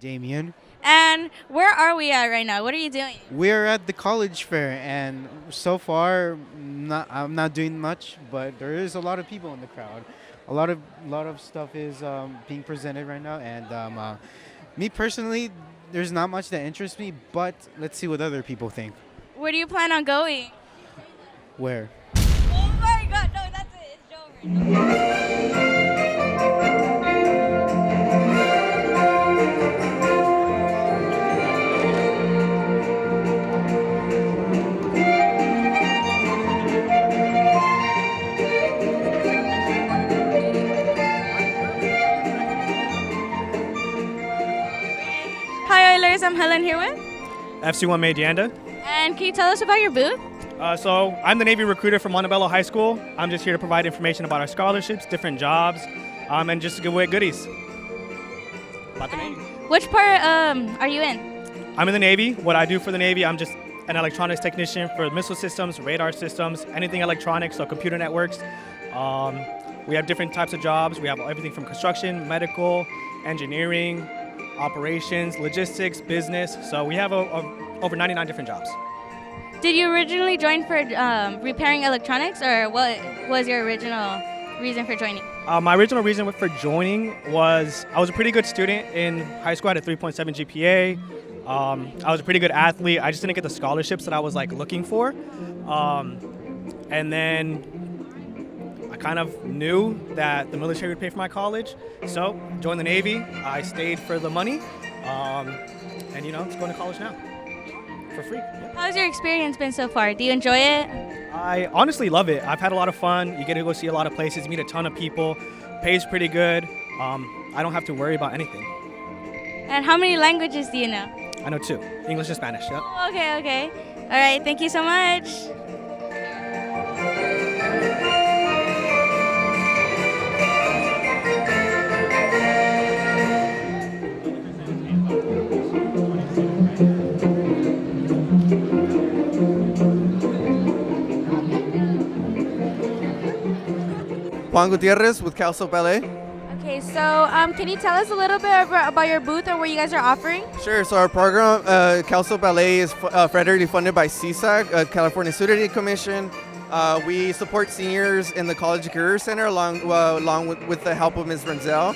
Damien. And where are we at right now? What are you doing? We're at the college fair, and so far, I'm not doing much, but there is a lot of people in the crowd. A lot of stuff is being presented right now, and me personally, there's not much that interests me, but let's see what other people think. Where do you plan on going? Where? Oh my god, no, that's it. It's over. Hi, Oilers. I'm Helen here with. FC1 Medianda. And can you tell us about your booth? So I'm the Navy recruiter from Montebello High School. I'm just here to provide information about our scholarships, different jobs, and just to give away goodies about the Navy. Which part are you in? I'm in the Navy. What I do for the Navy, I'm just an electronics technician for missile systems, radar systems, anything electronics, so computer networks. We have different types of jobs. We have everything from construction, medical, engineering, operations, logistics, business. So we have over 99 different jobs. Did you originally join for repairing electronics, or what was your original reason for joining? My original reason for joining was I was a pretty good student in high school. I had a 3.7 GPA. I was a pretty good athlete. I just didn't get the scholarships that I was looking for. And then I kind of knew that the military would pay for my college, so joined the Navy. I stayed for the money, and just going to college now for free. Yeah. How's your experience been so far? Do you enjoy it? I honestly love it. I've had a lot of fun. You get to go see a lot of places, meet a ton of people. Pays pretty good. I don't have to worry about anything. And how many languages do you know? I know 2, English and Spanish. Yep. Oh, okay. All right, thank you so much. Juan Gutierrez with Calso Ballet. Okay, so can you tell us a little bit about your booth or what you guys are offering? Sure. So our program, Calso Ballet, is federally funded by CSAC, California Student Aid Commission. We support seniors in the College Career Center along with the help of Ms. Renzel.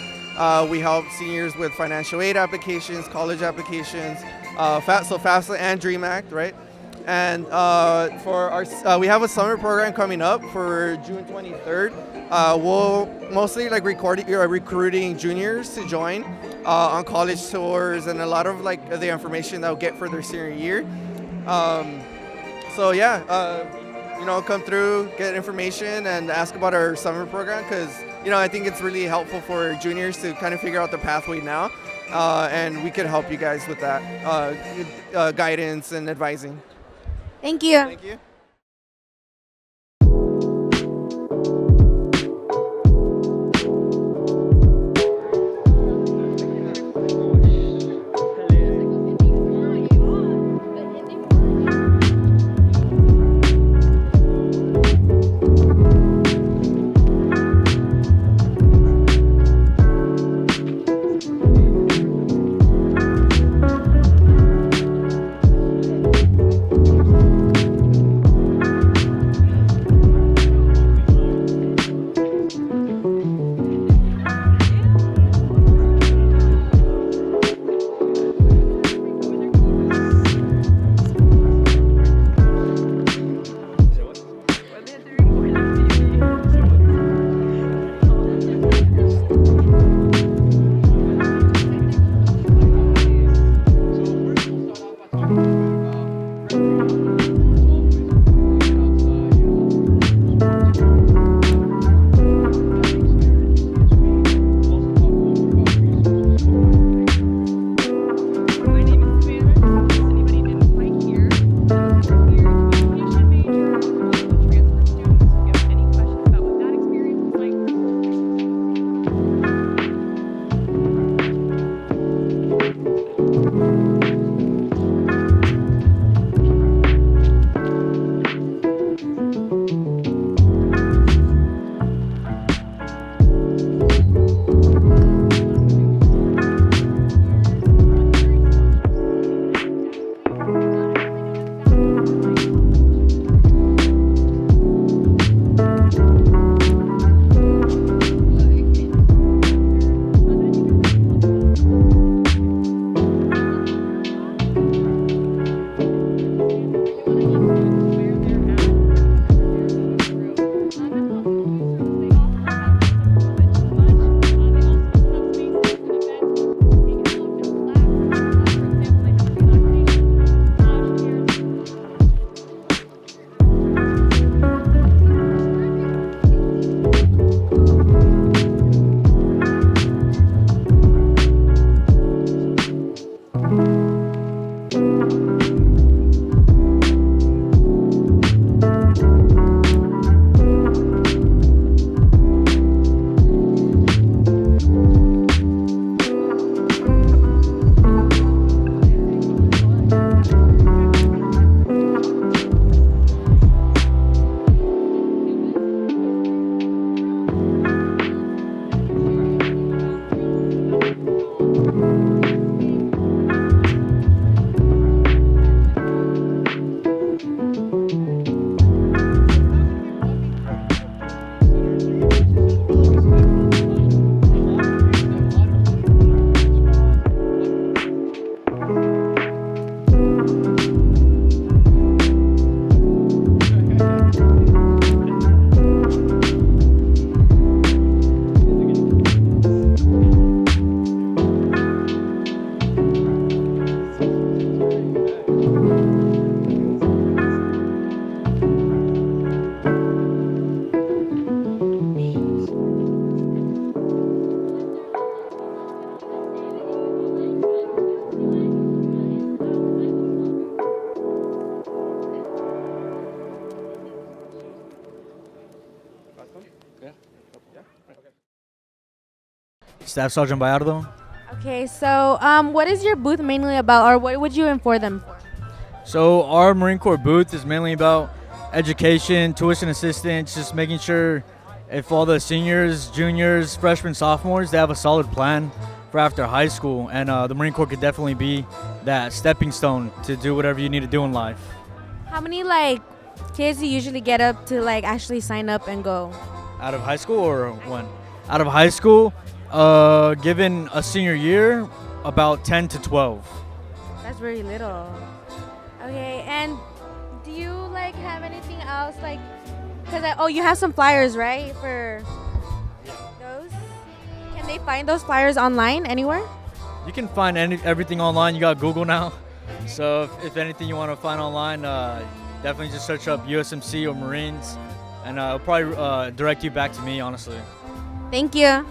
We help seniors with financial aid applications, college applications, FAFSA and DREAM Act, right? And for our, we have a summer program coming up for June 23rd. We'll mostly recruiting juniors to join on college tours and a lot of the information they'll get for their senior year. Come through, get information, and ask about our summer program because I think it's really helpful for juniors to kind of figure out the pathway now, and we can help you guys with that guidance and advising. Thank you. Thank you. Staff Sergeant Bayardo. Okay, so what is your booth mainly about, or what would you inform them for? So our Marine Corps booth is mainly about education, tuition assistance, just making sure if all the seniors, juniors, freshmen, sophomores, they have a solid plan for after high school. And the Marine Corps could definitely be that stepping stone to do whatever you need to do in life. How many kids do you usually get up to actually sign up and go? Out of high school or when? Out of high school, given a senior year, about 10 to 12. That's very little. Okay, and do you have anything else because you have some flyers, right, for those? Can they find those flyers online anywhere? You can find everything online. You got Google now. So if anything you want to find online, definitely just search up USMC or Marines, and it'll probably direct you back to me, honestly. Thank you.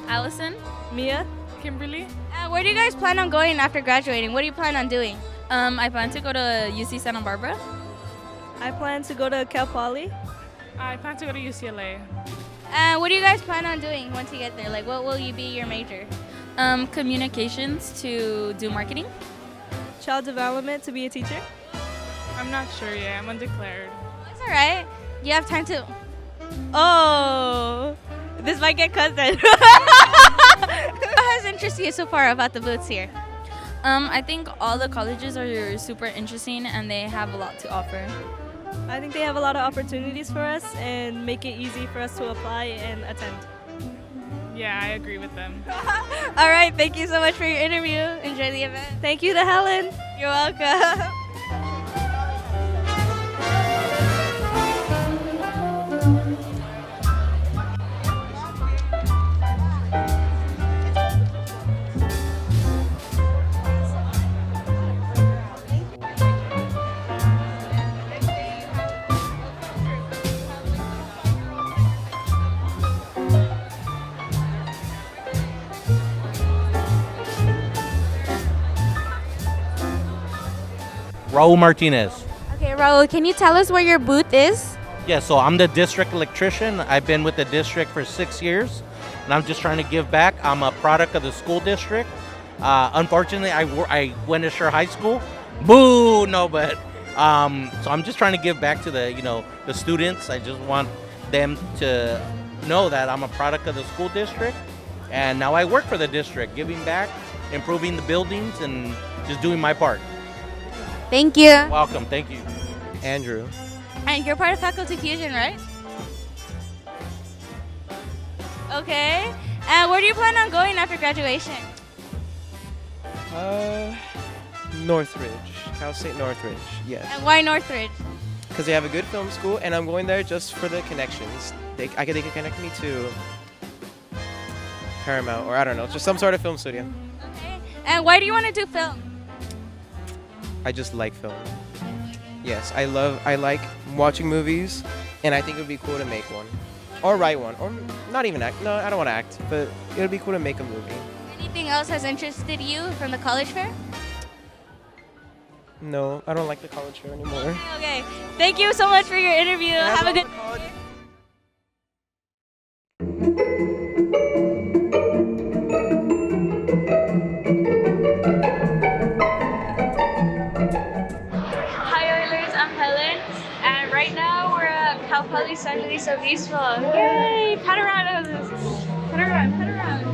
Allison? Mia, Kimberly. Where do you guys plan on going after graduating? What do you plan on doing? I plan to go to UC Santa Barbara. I plan to go to Cal Poly. I plan to go to UCLA. What do you guys plan on doing once you get there? What will you be your major? Communications to do marketing. Child development to be a teacher. I'm not sure yet. I'm undeclared. That's all right. You have time to. Oh, this might get cut then. What has interested you so far about the booths here? I think all the colleges are super interesting and they have a lot to offer. I think they have a lot of opportunities for us and make it easy for us to apply and attend. Yeah, I agree with them. All right, thank you so much for your interview. Enjoy the event. Thank you to Helen. You're welcome. Raul Martinez. Okay, Raul, can you tell us where your booth is? Yeah, so I'm the district electrician. I've been with the district for 6 years, and I'm just trying to give back. I'm a product of the school district. Unfortunately, I went to Shore High School. Boo! No, but so I'm just trying to give back to the students. I just want them to know that I'm a product of the school district, and now I work for the district, giving back, improving the buildings, and just doing my part. Thank you. Welcome. Thank you. Andrew. And you're part of Faculty Fusion, right? Okay. And where do you plan on going after graduation? Northridge, Cal State Northridge, yes. And why Northridge? Because they have a good film school, and I'm going there just for the connections. They can connect me to Paramount, or I don't know, just some sort of film studio. Okay. And why do you want to do film? I just like film. Yes, I like watching movies, and I think it would be cool to make one. Or write one, or not even act. No, I don't want to act, but it would be cool to make a movie. Anything else has interested you from the college fair? No, I don't like the college fair anymore. Okay. Thank you so much for your interview. Have a good Hi Oilers, I'm Helen, and right now we're at Cal Poly San Luis Obispo. Yay! Pat around, pat around, pat around.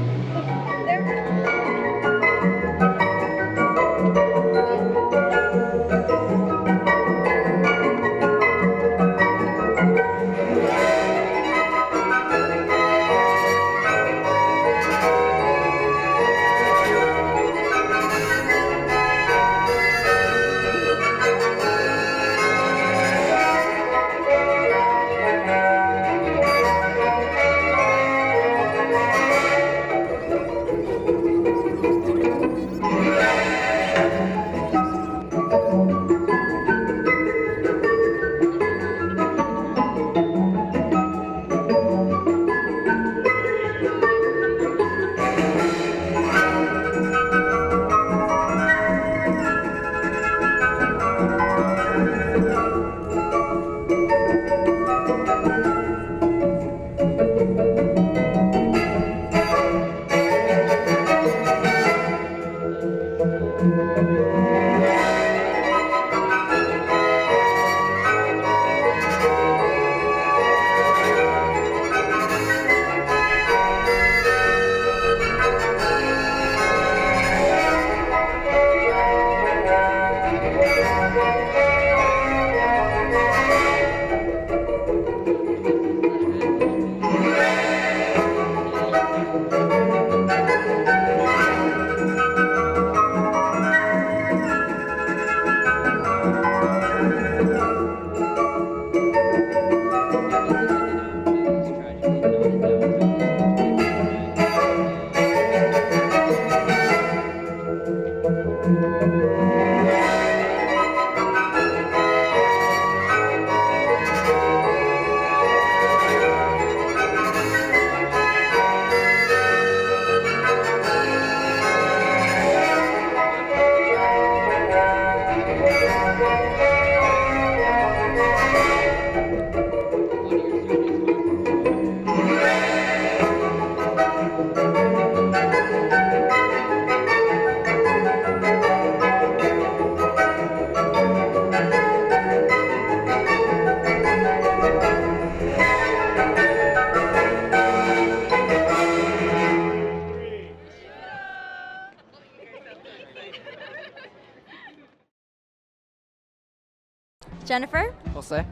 Jennifer? Jose?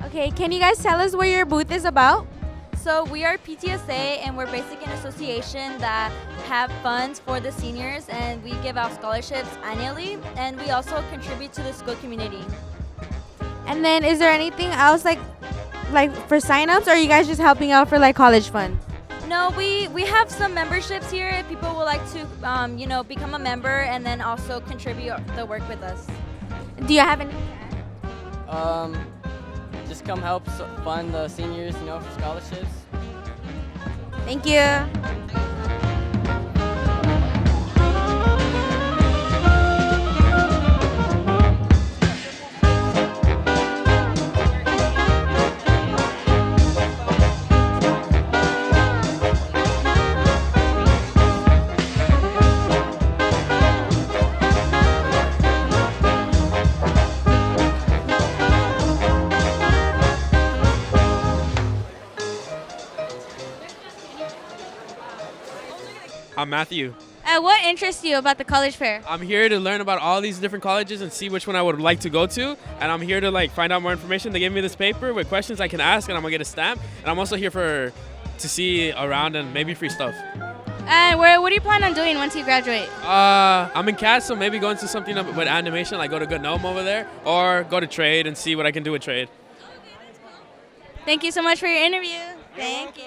Okay, can you guys tell us what your booth is about? So we are PTSA, and we're basically an association that have funds for the seniors, and we give out scholarships annually, and we also contribute to the school community. And then is there anything else like for signups, or are you guys just helping out for like college funds? No, we have some memberships here if people would like to, become a member and then also contribute the work with us. Do you have any? Just come help fund the seniors, for scholarships. Thank you. I'm Matthew. What interests you about the college fair? I'm here to learn about all these different colleges and see which one I would like to go to. And I'm here to find out more information. They gave me this paper with questions I can ask, and I'm gonna get a stamp. And I'm also here to see around and maybe free stuff. And what do you plan on doing once you graduate? I'm in CAD, so maybe going to something with animation, like go to Good Gnome over there, or go to trade and see what I can do with trade. Thank you so much for your interview. Thank you.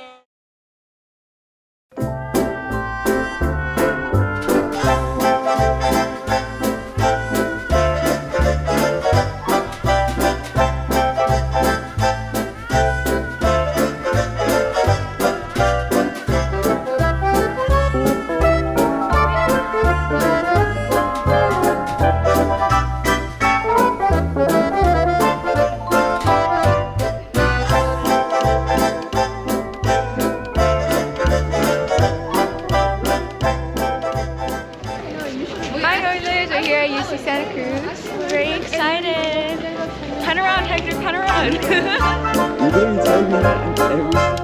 Hi Oilers, we're here at UC Santa Cruz. Very excited. Pan around, Hector, pan around. You didn't tell me that every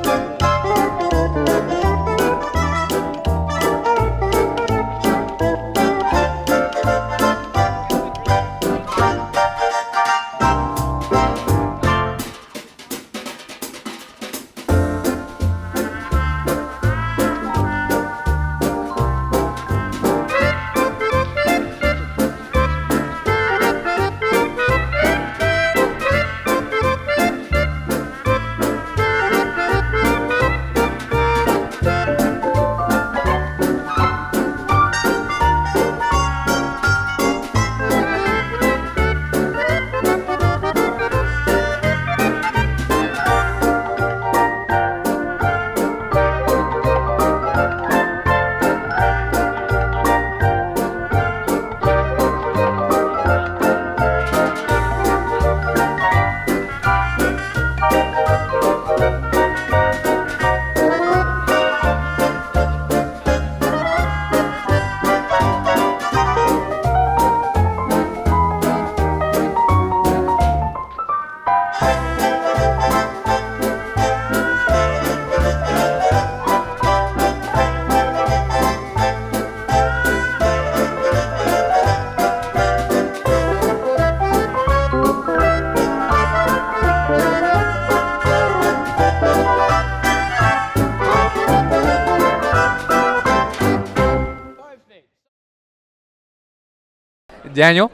Daniel.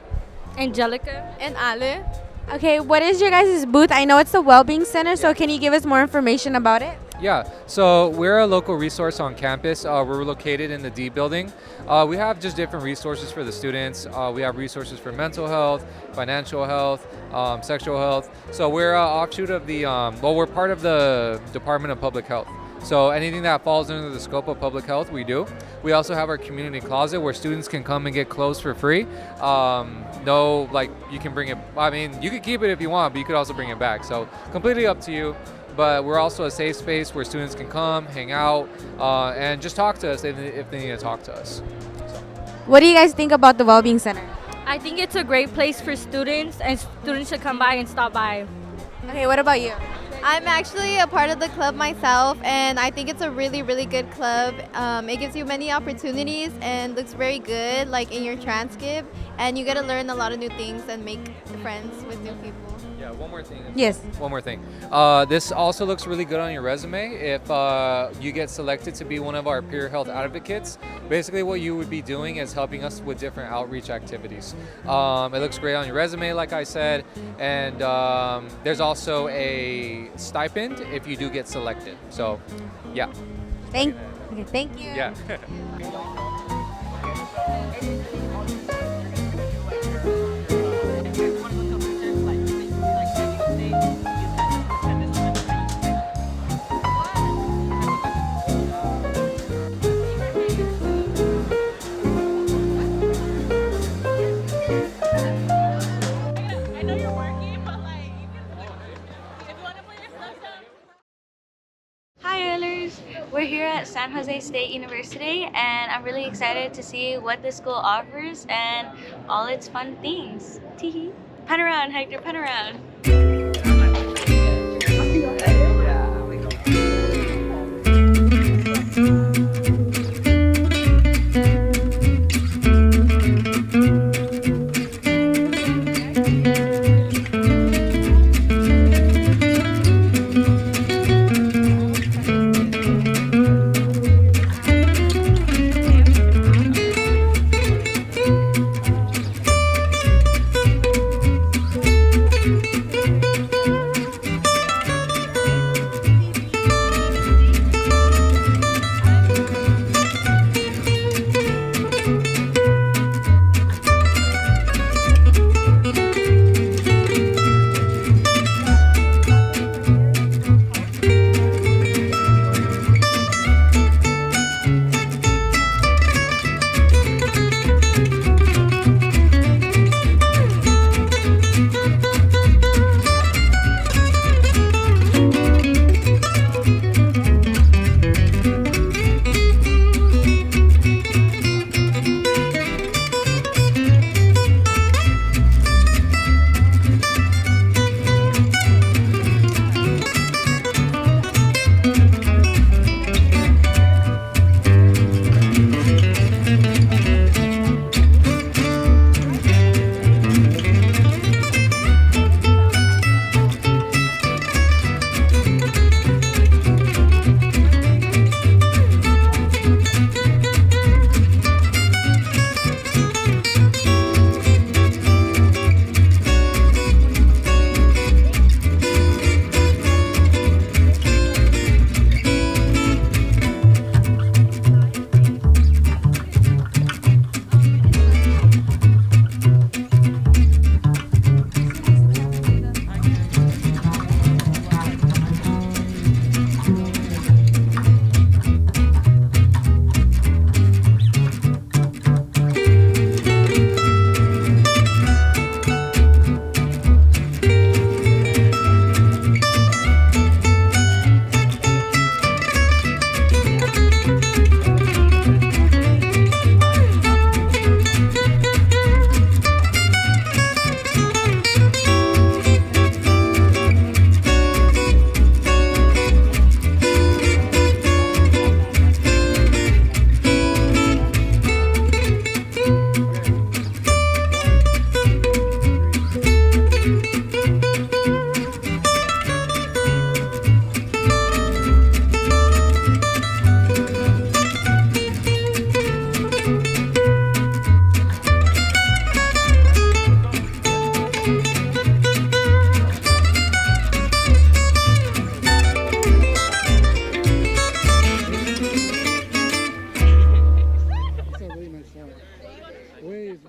Angelica. And Ale. Okay, what is your guys' booth? I know it's the Wellbeing Center, so can you give us more information about it? Yeah, so we're a local resource on campus. We're located in the D building. We have just different resources for the students. We have resources for mental health, financial health, sexual health. So we're an offshoot of we're part of the Department of Public Health. So anything that falls under the scope of public health, we do. We also have our community closet where students can come and get clothes for free. You can bring it, you could keep it if you want, but you could also bring it back. So completely up to you. But we're also a safe space where students can come, hang out, and just talk to us if they need to talk to us. What do you guys think about the Wellbeing Center? I think it's a great place for students, and students should come by and stop by. Okay, what about you? I'm actually a part of the club myself, and I think it's a really, really good club. It gives you many opportunities and looks very good, like in your transcript, and you get to learn a lot of new things and make friends with new people. Yeah, one more thing. Yes. One more thing. This also looks really good on your resume if you get selected to be one of our peer health advocates. Basically what you would be doing is helping us with different outreach activities. It looks great on your resume, like I said, and there's also a stipend if you do get selected. So, yeah. Thank you. Yeah. Hi Oilers! We're here at San Jose State University and I'm really excited to see what the school offers and all its fun things. Teehee! Pan around, Hector, pan around!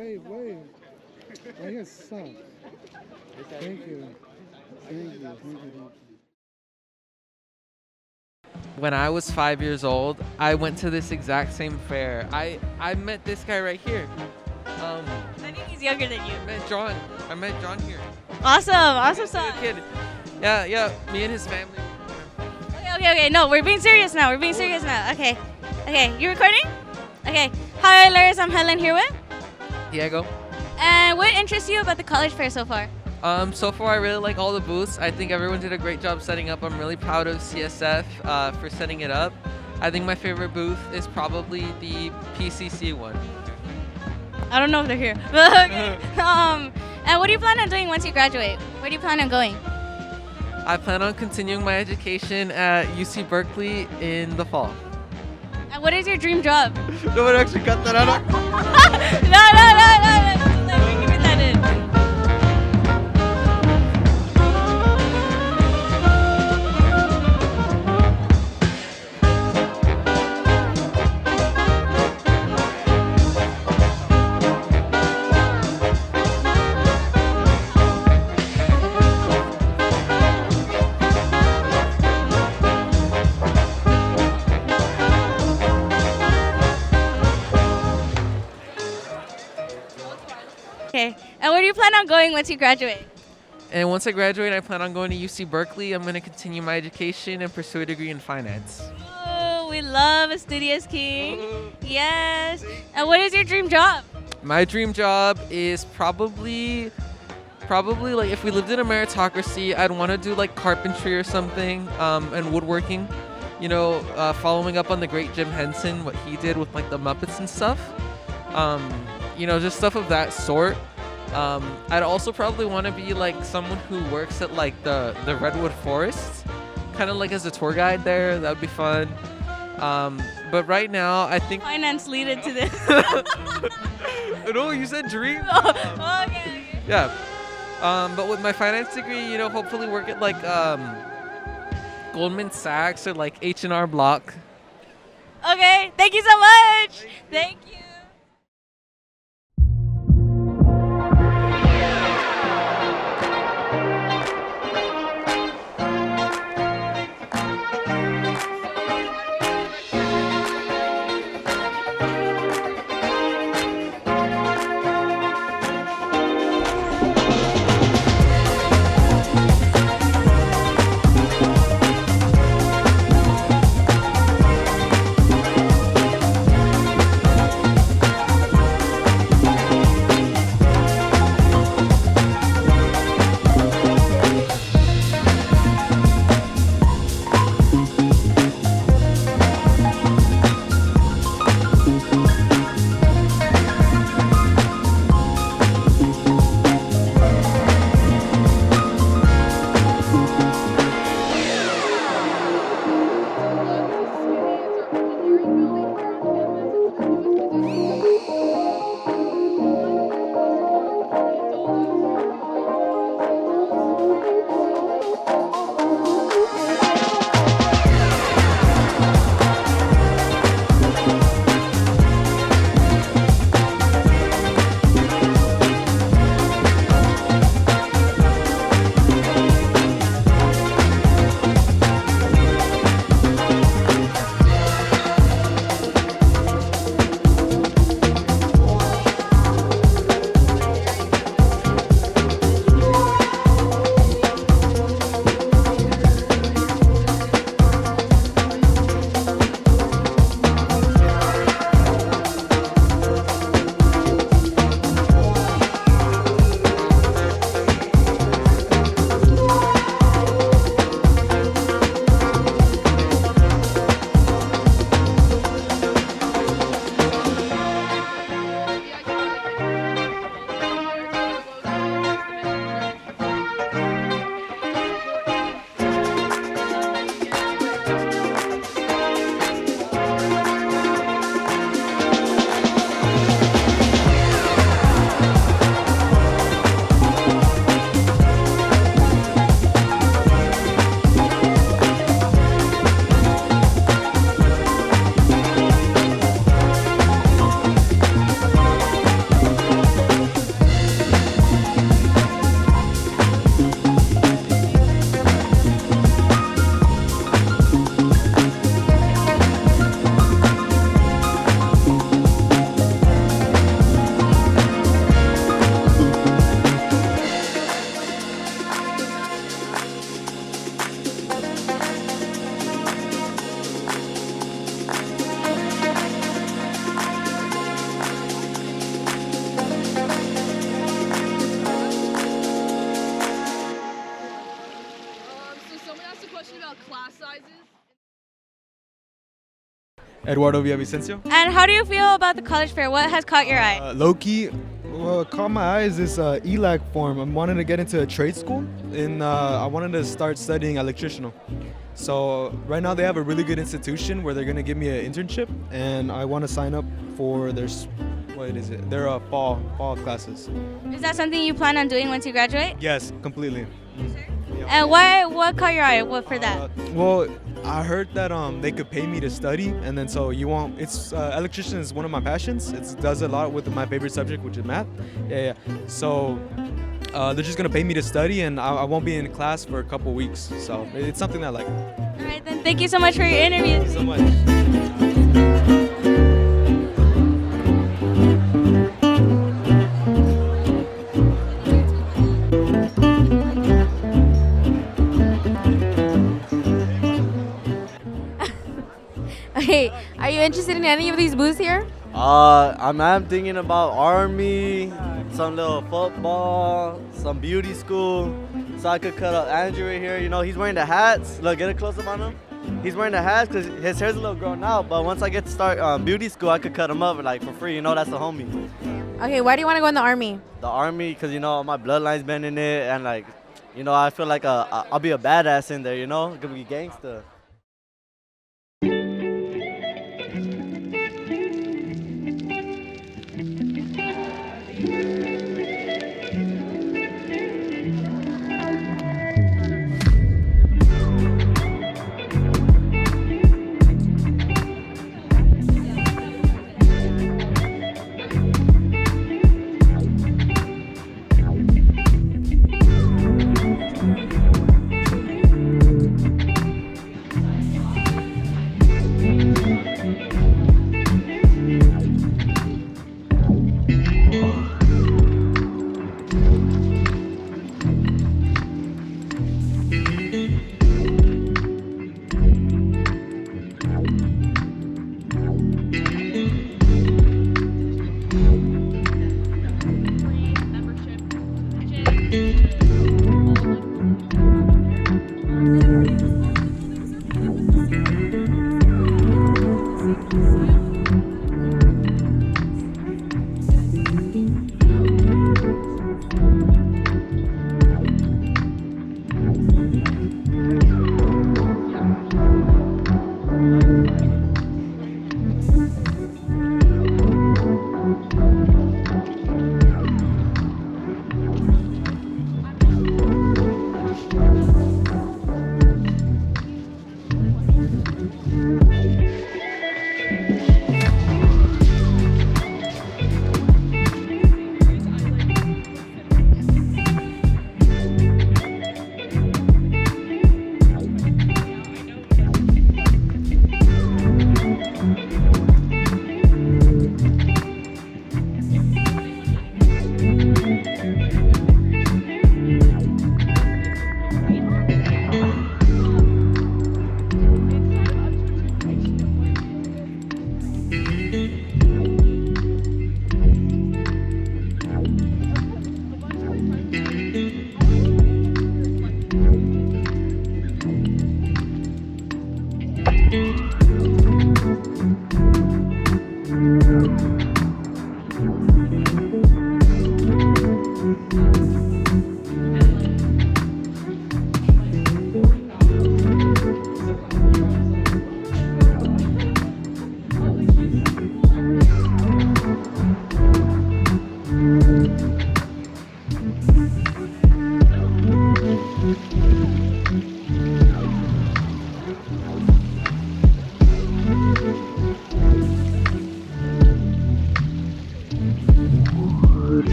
wave. Why you guys suck? Thank you. When I was 5 years old, I went to this exact same fair. I met this guy right here. I think he's younger than you. I met John here. Awesome stuff. Kid. Yeah, me and his family. Okay. No, we're being serious now. Okay. You recording? Okay. Hi, Oilers. I'm Helen here with. Diego. And what interests you about the college fair so far? So far I really like all the booths. I think everyone did a great job setting up. I'm really proud of CSF for setting it up. I think my favorite booth is probably the PCC one. I don't know if they're here. Okay. And what do you plan on doing once you graduate? Where do you plan on going? I plan on continuing my education at UC Berkeley in the fall. And what is your dream job? No one actually cut that out. No. We're keeping that in. Okay. And where do you plan on going once you graduate? And once I graduate, I plan on going to UC Berkeley. I'm going to continue my education and pursue a degree in finance. Oh, we love a studious king. Yes. And what is your dream job? My dream job is probably like if we lived in a meritocracy, I'd want to do like carpentry or something, and woodworking. You know, following up on the great Jim Henson, what he did with like the Muppets and stuff. You know, just stuff of that sort. I'd also probably want to be like someone who works at like the Redwood Forest, kind of like as a tour guide there. That would be fun. But right now, I think finance lead into this. No, you said dream. Okay. Yeah. But with my finance degree, you know, hopefully work at like Goldman Sachs or like H&R Block. Okay. Thank you so much. Thank you. Eduardo Villavicencio. And how do you feel about the college fair? What has caught your eye? Low-key, what caught my eye is this ELAC form. I'm wanting to get into a trade school, and I wanted to start studying electrician. So right now they have a really good institution where they're going to give me an internship, and I want to sign up for their fall classes. Is that something you plan on doing once you graduate? Yes, completely. And what caught your eye? What for that? Well, I heard that they could pay me to study, and then so you won't. It's electrician is one of my passions. It does a lot with my favorite subject, which is math. Yeah. So they're just gonna pay me to study, and I won't be in class for a couple weeks. So it's something that I like. All right, then. Thank you so much for your interview. Thank you so much. Okay, are you interested in any of these booths here? I'm thinking about army, some little football, some beauty school, so I could cut up Andrew right here. You know, he's wearing the hats. Look, get a close up on him. He's wearing the hats because his hair's a little grown out, but once I get to start beauty school, I could cut him up like for free. You know, that's the homie. Okay, why do you want to go in the army? The army, because, you know, my bloodline's been in it, and like, you know, I feel like I'll be a badass in there, you know? Gonna be gangster.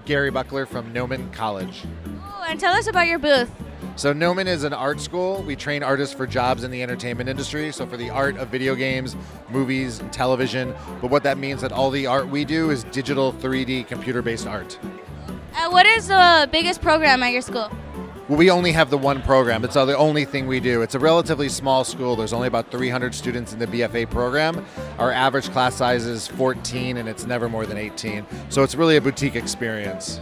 Gary Buckler from Noman College. Oh, and tell us about your booth. So Noman is an art school. We train artists for jobs in the entertainment industry, so for the art of video games, movies, and television. But what that means that all the art we do is digital 3D computer-based art. What is the biggest program at your school? we only have the one program. It's the only thing we do. It's a relatively small school. There's only about 300 students in the BFA program. Our average class size is 14, and it's never more than 18. So it's really a boutique experience.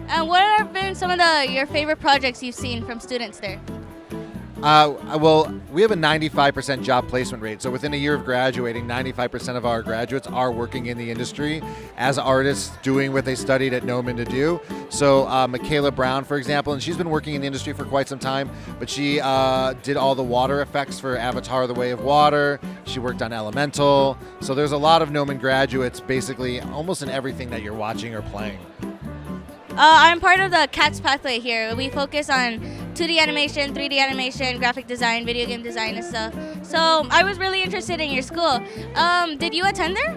And what have been some of your favorite projects you've seen from students there? Well, we have a 95% job placement rate. So within a year of graduating, 95% of our graduates are working in the industry as artists doing what they studied at Noman to do. So Michaela Brown, for example, and she's been working in the industry for quite some time, but she did all the water effects for Avatar: The Way of Water. She worked on Elemental. So there's a lot of Noman graduates basically almost in everything that you're watching or playing. I'm part of the CATS pathway here. We focus on 2D animation, 3D animation, graphic design, video game design and stuff. So I was really interested in your school. Did you attend there?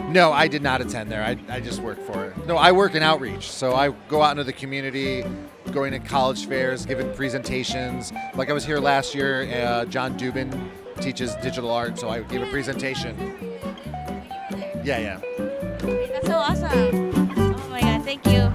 No, I did not attend there. I just work for it. No, I work in outreach. So I go out into the community, going to college fairs, giving presentations. Like I was here last year, John Dubin teaches digital art, so I gave a presentation. Yeah. That's so awesome. Oh my God, thank you.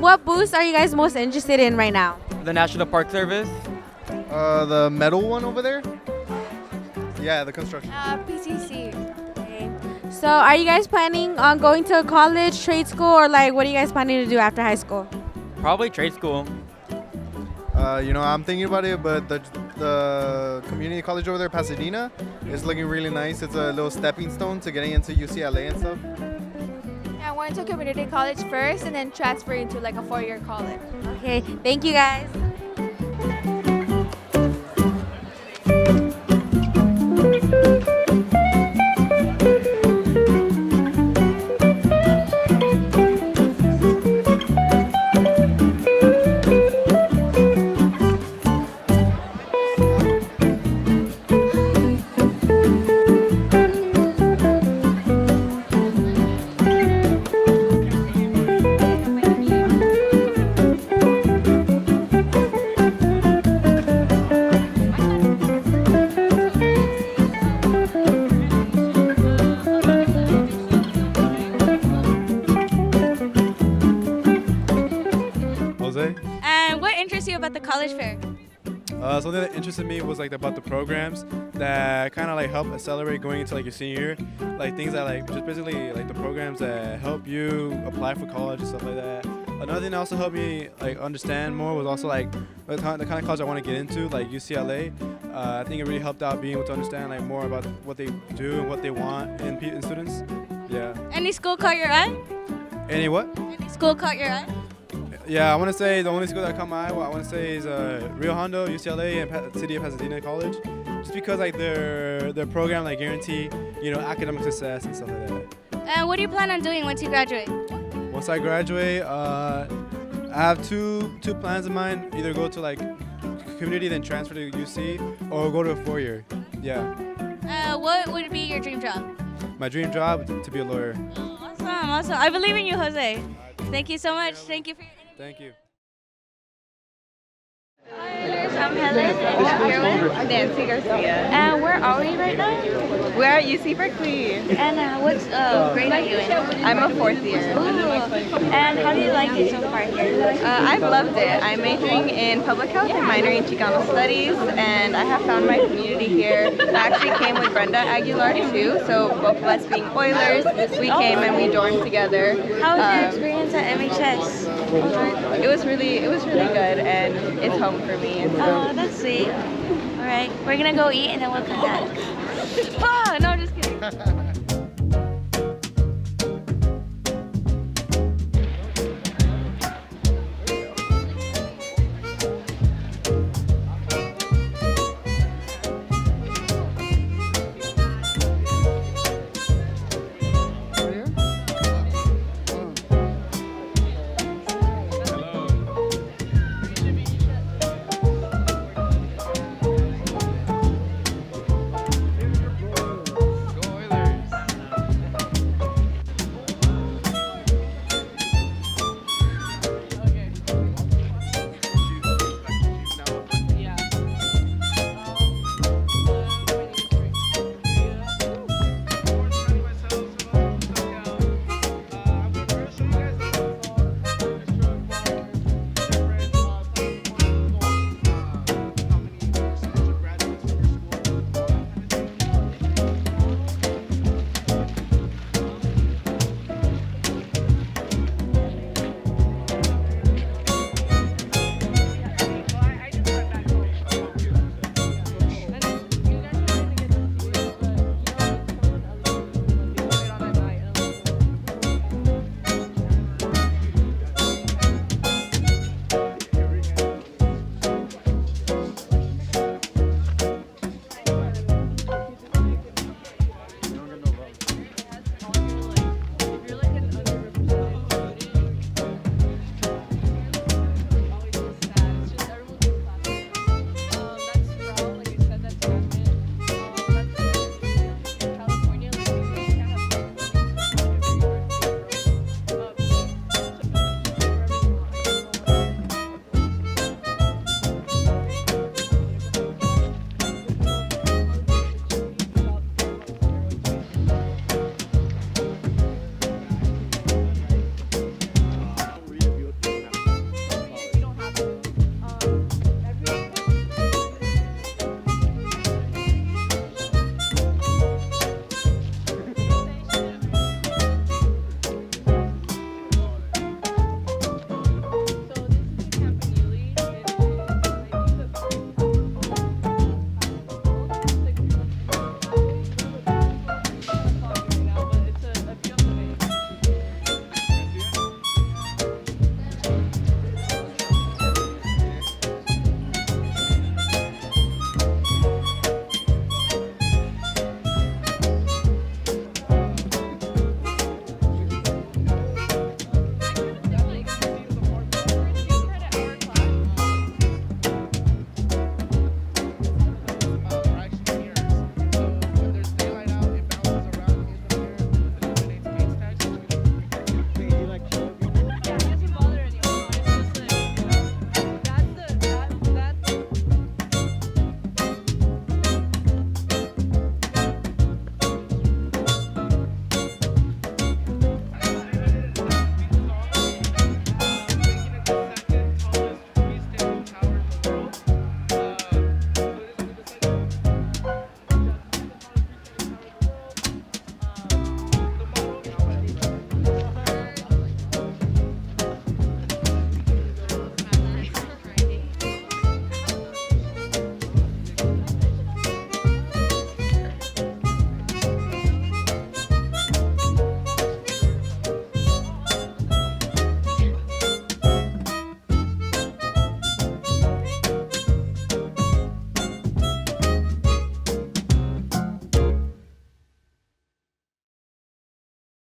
What booths are you guys most interested in right now? The National Park Service. The metal one over there? Yeah, the construction. PCC. Okay. So are you guys planning on going to college, trade school, or like what are you guys planning to do after high school? Probably trade school. I'm thinking about it, but the community college over there, Pasadena, is looking really nice. It's a little stepping stone to getting into UCLA and stuff. I went to community college first and then transfer into like a 4-year college. Okay, thank you guys. And what interests you about the college fair? Something that interested me was like about the programs that kind of like help accelerate going into like your senior year, like things that like just basically like the programs that help you apply for college and stuff like that. Another thing that also helped me like understand more was also like the kind of college I want to get into, like UCLA. I think it really helped out being able to understand like more about what they do and what they want in students. Yeah. Any school caught your eye? Any what? Any school caught your eye? Yeah, I want to say the only school that caught my eye, I want to say is Rio Hondo, UCLA, and City of Pasadena College, just because like their program like guarantee academic success and stuff like that. And what do you plan on doing once you graduate? Once I graduate, I have two plans in mind: either go to like community, then transfer to UC, or go to a 4-year. Yeah. What would be your dream job? My dream job to be a lawyer. Awesome. I believe in you, Jose. Thank you so much. Thank you for your Thank you. I'm Helen. I'm here with Nancy Garcia. And where are we right now? We're at UC Berkeley. And what grade are you in? I'm a 4th year. Ooh. And how do you like it so far here? I've loved it. I'm majoring in public health and minoring in Chicano studies, and I have found my community here. I actually came with Brenda Aguilar too, so both of us being Oilers, we came and we dormed together. How was your experience at MHS? It was really good, and it's home for me. Oh, that's sweet. All right, we're gonna go eat and then we'll come back. Oh, no, just kidding.